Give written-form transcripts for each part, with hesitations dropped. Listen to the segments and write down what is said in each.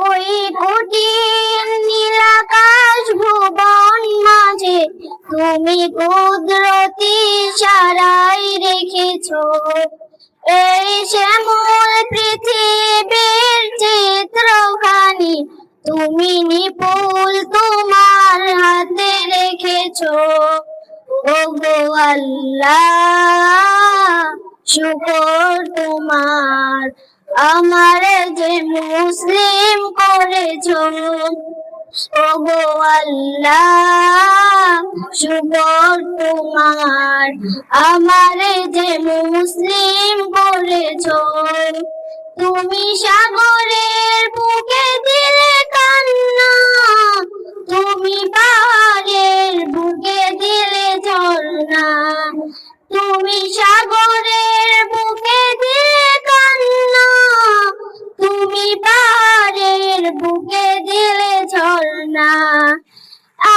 ওই কঠিন নীলাকাশ ভুবন মাঝে তুমি কুদরতি সারাই রেখেছো। এই শ্যামল পৃথিবীর চিত্রখানি তুমি নিপুল তোমার হাতে রেখেছো। ওগো আল্লাহ শুকর তোমার, আমার যে মুসলিম করেছো। ওগো আল্লাহ শুকর তোমার, আমার যে মুসলিম করেছো। তুমি সাগরের বুকে দিলে কান্না, তুমি পাহাড়ের বুকে দিলে ঝর্ণা। তুমি সাগরের বুকে দিলে কান্না, তুমি পাহাড়ের বুকে দিলে ঝর্ণা।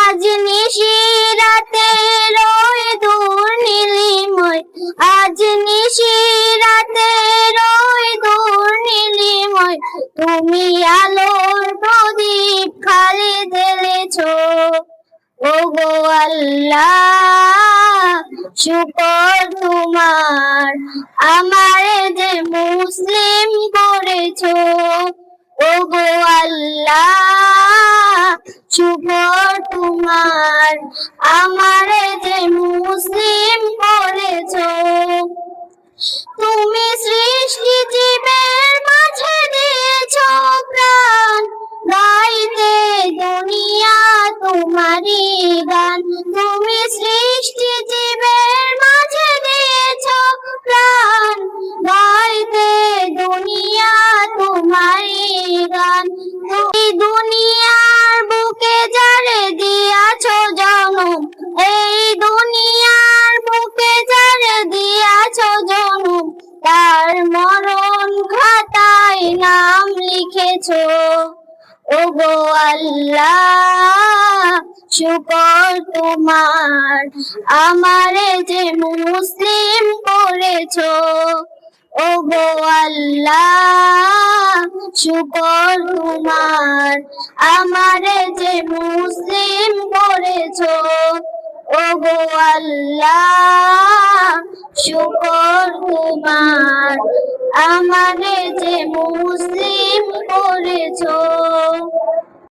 আজ নিশিরাতে রয় দূর নীলিময়, আজ নিশিরাতে রয় দূর নীলিময়, তুমি আলোর প্রদীপ খালি জ্বেলেছো। ওগো আল্লাহ শুকর তোমার, আমার যে মুসলিম করেছো। ওগো আল্লাহ শুকর তোমার, আমার যে মুসলিম করেছো। তুমি সৃষ্টি জীবের মাঝে দিয়েছো প্রাণ, গাইতে দুনিয়া তোমারই গান। তুমি সৃষ্টি জীবের মাঝে দিয়েছো প্রাণ, গাইতে দুনিয়া তোমারই গান। তুমি দুনিয়ার বুকে যারে দিয়াছো জনম, এই দুনিয়ার বুকে যারে দিয়াছো জনম, তার মরণ খাতায় নাম লিখেছো। ওগো আল্লাহ শুকর তোমার, আমার যে মুসলিম করেছো। ওগো আল্লাহ শুকর তোমার, আমার যে মুসলিম করেছো। ওগো আল্লাহ শুকর তোমার, আমার যে মুসলিম করেছো।